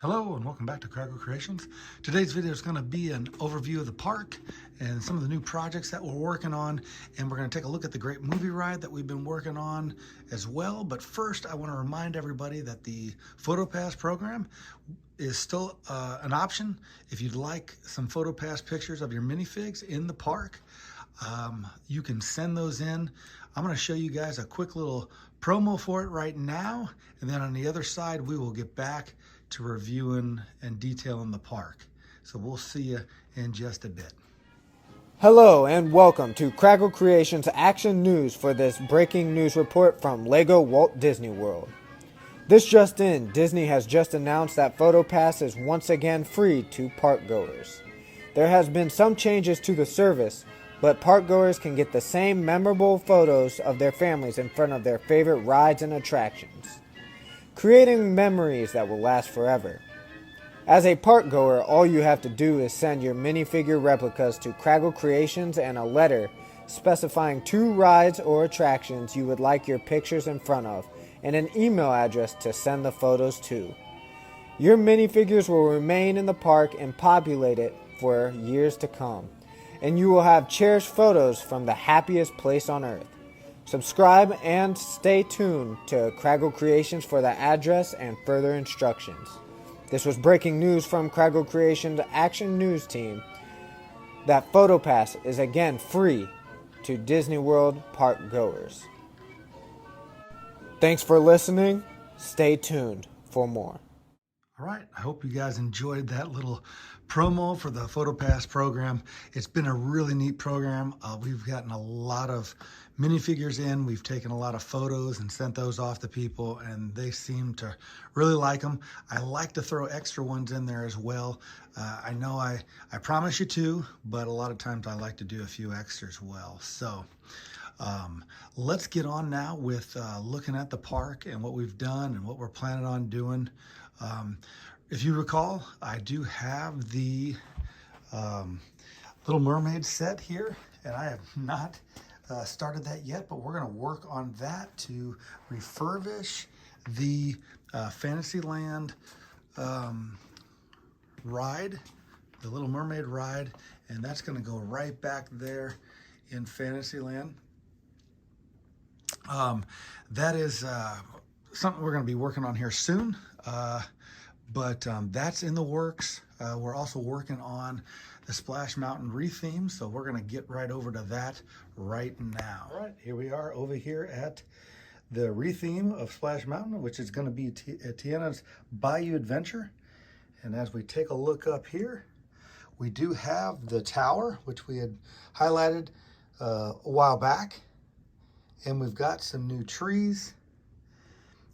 Hello and welcome back to Kragle Kreations. Today's video is going to be an overview of the park and some of the new projects that we're working on, and we're going to take a look at the great movie ride that we've been working on as well. But first, I want to remind everybody that the PhotoPass program is still an option. If you'd like some PhotoPass pictures of your minifigs in the park, you can send those in. I'm going to show you guys a quick little promo for it right now, and then on the other side we will get back to reviewing and detailing the park. So we'll see you in just a bit. Hello and welcome to Kragle Kreations Action News for this breaking news report from Lego Walt Disney World. This just in, Disney has just announced that PhotoPass is once again free to park goers. There has been some changes to the service, but park goers can get the same memorable photos of their families in front of their favorite rides and attractions, creating memories that will last forever. As a park goer, all you have to do is send your minifigure replicas to Kragle Kreations and a letter specifying 2 rides or attractions you would like your pictures in front of, and an email address to send the photos to. Your minifigures will remain in the park and populate it for years to come, and you will have cherished photos from the happiest place on earth. Subscribe and stay tuned to Kragle Kreations for the address and further instructions. This was breaking news from Kragle Kreations Action News Team that PhotoPass is again free to Disney World park goers. Thanks for listening. Stay tuned for more. All right, I hope you guys enjoyed that little promo for the PhotoPass program. It's been a really neat program. We've gotten a lot of minifigures in. We've taken a lot of photos and sent those off to people, and they seem to really like them. I like to throw extra ones in there as well. I know I promise you to, but a lot of times I like to do a few extras as well. So let's get on now with looking at the park and what we've done and what we're planning on doing. If you recall, I do have the Little Mermaid set here, and I have not started that yet, but we're going to work on that to refurbish the Fantasyland ride, the Little Mermaid ride, and that's going to go right back there in Fantasyland. That is something we're going to be working on here soon, but that's in the works. We're also working on the Splash Mountain retheme, so we're going to get right over to that right now. All right, here we are over here at the retheme of Splash Mountain, which is going to be Tiana's Bayou Adventure. And as we take a look up here, we do have the tower, which we had highlighted a while back. And we've got some new trees,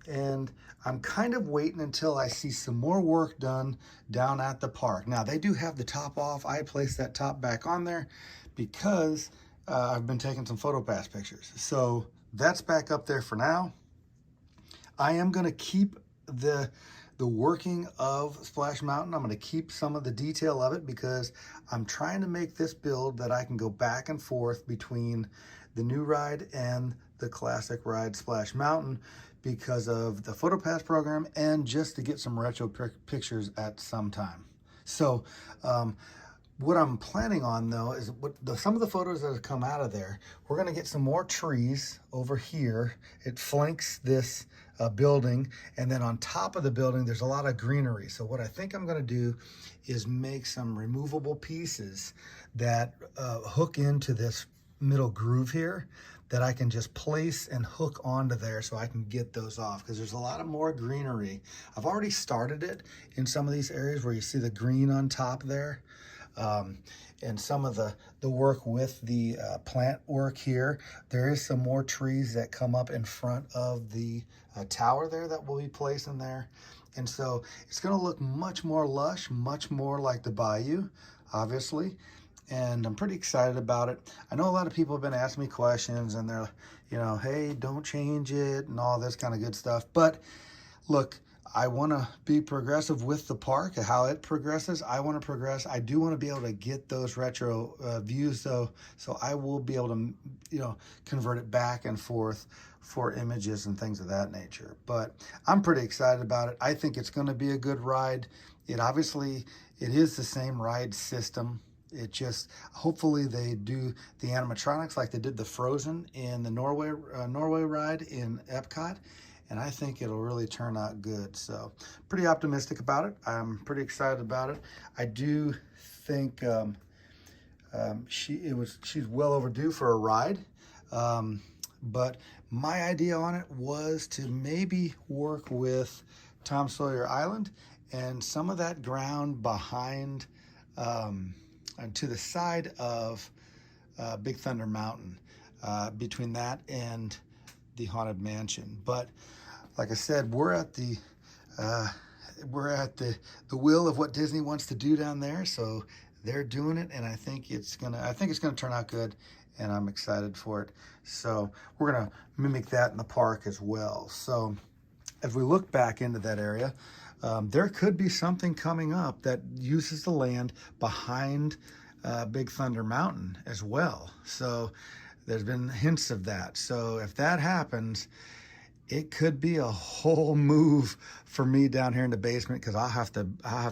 and I'm kind of waiting until I see some more work done down at the park. Now, they do have the top off. I placed that top back on there because I've been taking some PhotoPass pictures. So that's back up there for now. I am going to keep the working of Splash Mountain. I'm going to keep some of the detail of it because I'm trying to make this build that I can go back and forth between the new ride and the classic ride Splash Mountain because of the PhotoPass program and just to get some retro pictures at some time. So what I'm planning on though is some of the photos that have come out of there, we're going to get some more trees over here. It flanks this building, and then on top of the building there's a lot of greenery. So what I think I'm going to do is make some removable pieces that hook into this middle groove here that I can just place and hook onto there so I can get those off, because there's a lot of more greenery. I've already started it in some of these areas where you see the green on top there, and some of the work with the plant work here. There is some more trees that come up in front of the tower there that we'll be placing there, and so it's going to look much more lush, much more like the Bayou, obviously. And I'm pretty excited about it. I know a lot of people have been asking me questions, and they're, hey, don't change it and all this kind of good stuff. But look, I want to be progressive with the park, how it progresses. I want to progress. I do want to be able to get those retro views though, so I will be able to, you know, convert it back and forth for images and things of that nature. But I'm pretty excited about it. I think it's going to be a good ride. It is the same ride system. It just, hopefully they do the animatronics like they did the Frozen in the Norway ride in Epcot. And I think it'll really turn out good. So pretty optimistic about it. I'm pretty excited about it. I do think she's well overdue for a ride. But my idea on it was to maybe work with Tom Sawyer Island and some of that ground behind to the side of Big Thunder Mountain, between that and the Haunted Mansion. But like I said, we're at the will of what Disney wants to do down there. So they're doing it, and I think it's gonna turn out good, and I'm excited for it. So we're gonna mimic that in the park as well. So as we look back into that area, there could be something coming up that uses the land behind Big Thunder Mountain as well. So there's been hints of that. So if that happens, it could be a whole move for me down here in the basement, because I'll have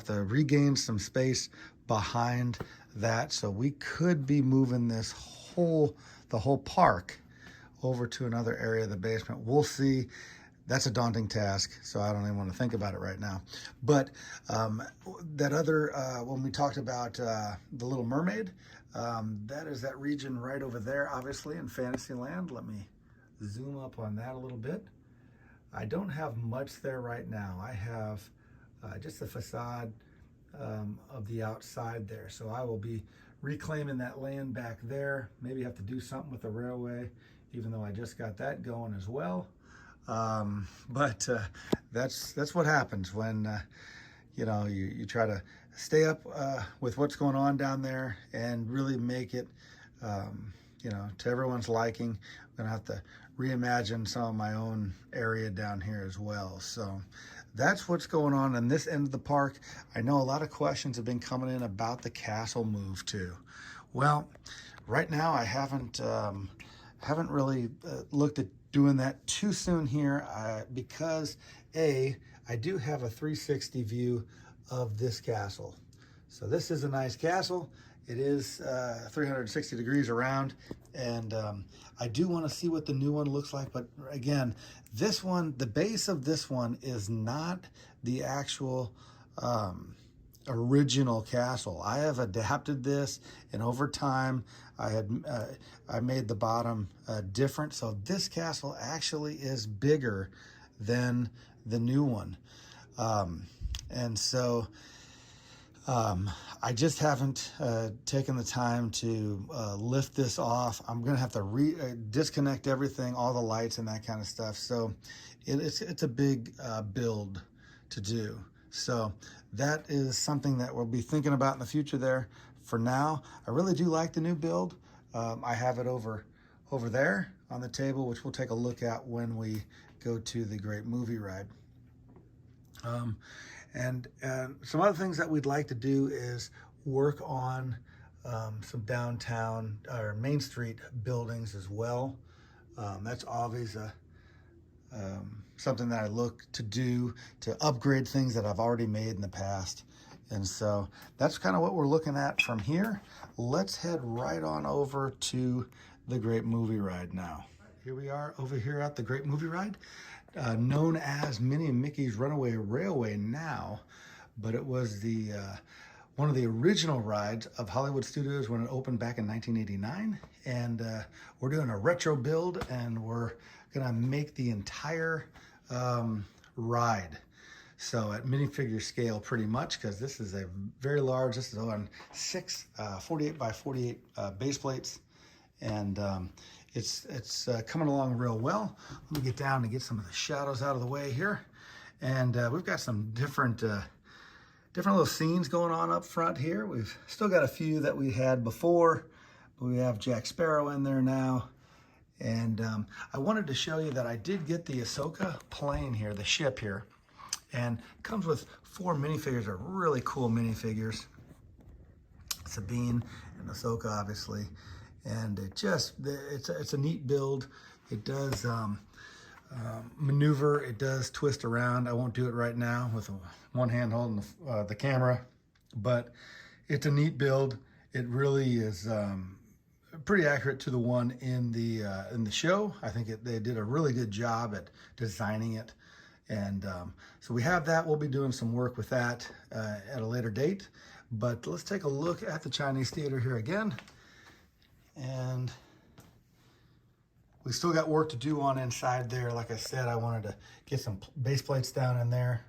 to regain some space behind that. So we could be moving the whole park over to another area of the basement. We'll see. That's a daunting task, so I don't even want to think about it right now. But that other, when we talked about The Little Mermaid, that is that region right over there, obviously, in Fantasyland. Let me zoom up on that a little bit. I don't have much there right now. I have just the facade of the outside there. So I will be reclaiming that land back there. Maybe have to do something with the railway, even though I just got that going as well. But that's what happens when you know, you try to stay up with what's going on down there and really make it you know, to everyone's liking. I'm gonna have to reimagine some of my own area down here as well. So that's what's going on in this end of the park. I know a lot of questions have been coming in about the castle move too. Well, right now I haven't really looked at doing that too soon here, because I do have a 360 view of this castle. So this is a nice castle. It is 360 degrees around, and I do want to see what the new one looks like. But again, this one, the base of this one is not the actual original castle. I have adapted this, and over time I made the bottom different. So this castle actually is bigger than the new one, and so I just haven't taken the time to lift this off. I'm gonna have to disconnect everything, all the lights and that kind of stuff. So it's a big build to do. So that is something that we'll be thinking about in the future there. For now, I really do like the new build. I have it over there on the table, which we'll take a look at when we go to the Great Movie Ride. And some other things that we'd like to do is work on some downtown or Main Street buildings as well. That's always something that I look to do to upgrade things that I've already made in the past. And so that's kind of what we're looking at from here. Let's head right on over to the Great Movie Ride now. Here we are over here at the Great Movie Ride, known as Minnie and Mickey's Runaway Railway now, but it was the one of the original rides of Hollywood Studios when it opened back in 1989. And we're doing a retro build, and we're gonna make the entire ride. So at minifigure scale pretty much, because this is a very large, this is on 6 48 by 48 base plates. And it's coming along real well. Let me get down and get some of the shadows out of the way here. And we've got some different little scenes going on up front here. We've still got a few that we had before, but we have Jack Sparrow in there now. And I wanted to show you that I did get the Ahsoka plane here, the ship here. And it comes with 4 minifigures, are really cool minifigures. Sabine and Ahsoka, obviously. And it's a neat build. It does maneuver, it does twist around. I won't do it right now with one hand holding the camera, but it's a neat build. It really is pretty accurate to the one in the show. I think they did a really good job at designing it. And so we have that. We'll be doing some work with that at a later date. But let's take a look at the Chinese theater here again. And we still got work to do on inside there. Like I said, I wanted to get some base plates down in there,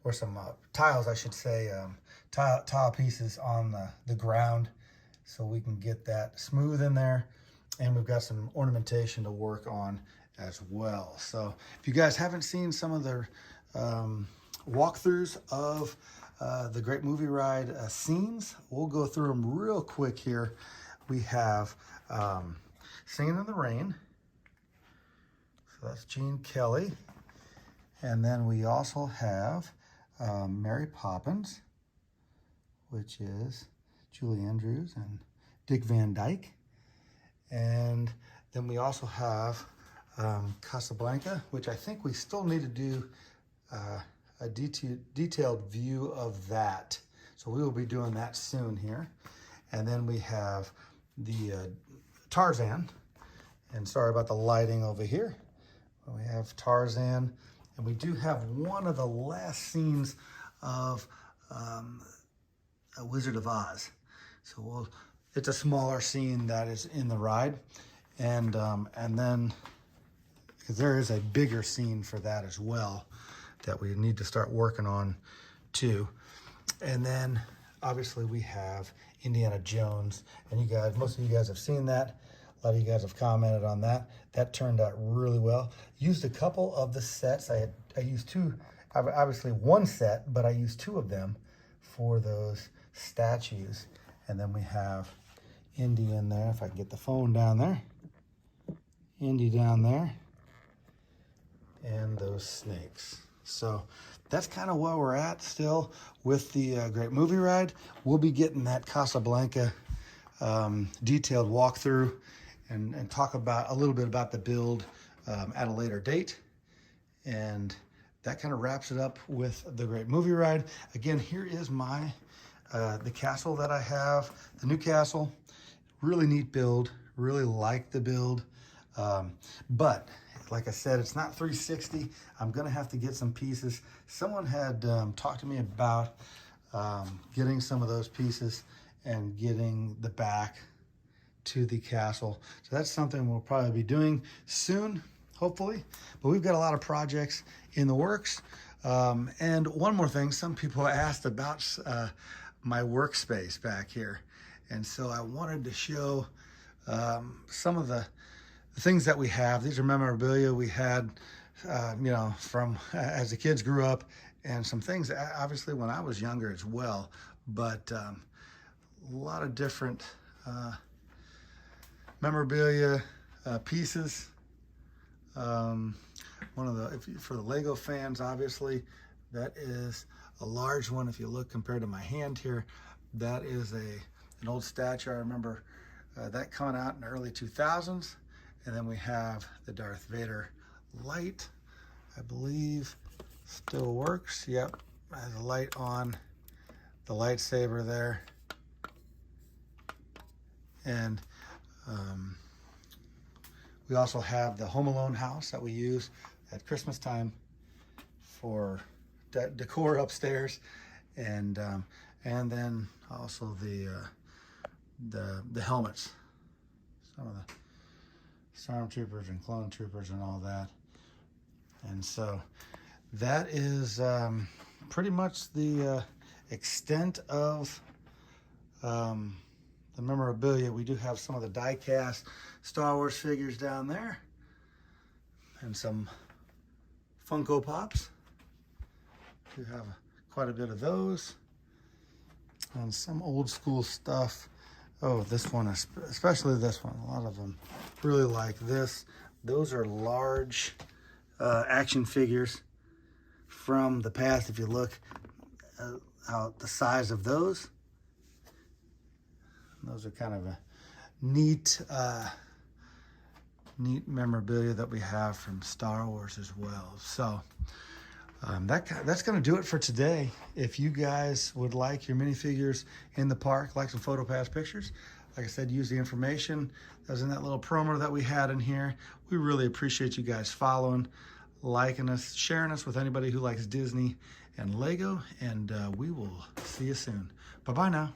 or some tiles, I should say, tile pieces on the ground, so we can get that smooth in there. And we've got some ornamentation to work on as well. So if you guys haven't seen some of the walkthroughs of the Great Movie Ride scenes, we'll go through them real quick here. We have Singing in the Rain. So that's Gene Kelly. And then we also have Mary Poppins, which is Julie Andrews and Dick Van Dyke. And then we also have Casablanca, which I think we still need to do a detailed view of that. So we will be doing that soon here. And then we have the Tarzan. And sorry about the lighting over here. We have Tarzan. And we do have one of the last scenes of A Wizard of Oz. So it's a smaller scene that is in the ride. And then, because there is a bigger scene for that as well that we need to start working on too. And then obviously we have Indiana Jones, and you guys, most of you guys have seen that. A lot of you guys have commented on that. That turned out really well. Used a couple of the sets. I used two, obviously one set, but I used 2 of them for those statues. And then we have Indy in there, if I can get the phone down there. Indy down there. And those snakes. So that's kind of where we're at still with the Great Movie Ride. We'll be getting that Casablanca detailed walkthrough and talk about a little bit about the build at a later date. And that kind of wraps it up with the Great Movie Ride. Again, here is my the castle that I have, the new castle. Really neat build, really like the build. But like I said, it's not 360. I'm gonna have to get some pieces. Someone had talked to me about getting some of those pieces and getting the back to the castle. So that's something we'll probably be doing soon, hopefully. But we've got a lot of projects in the works. And one more thing, some people asked about my workspace back here. And so I wanted to show some of the things that we have. These are memorabilia we had, you know, from as the kids grew up, and some things obviously when I was younger as well. But a lot of different memorabilia pieces. One of the, for the Lego fans, obviously, that is a large one. If you look compared to my hand here, that is an old statue. I remember that coming out in the early 2000s. And then we have the Darth Vader light, I believe still works. Yep, has a light on the lightsaber there. And we also have the Home Alone house that we use at Christmas time for decor upstairs. And then also the helmets, some of the stormtroopers and clone troopers and all that. And so that is pretty much the extent of the memorabilia. We do have some of the die-cast Star Wars figures down there, and some Funko Pops. We have quite a bit of those, and some old school stuff. Oh, this one, especially this one. A lot of them really like this. Those are large action figures from the past. If you look out the size of those are kind of a neat memorabilia that we have from Star Wars as well. So that's going to do it for today. If you guys would like your minifigures in the park, like some PhotoPass pictures, like I said, use the information that was in that little promo that we had in here. We really appreciate you guys following, liking us, sharing us with anybody who likes Disney and Lego, and we will see you soon. Bye-bye now.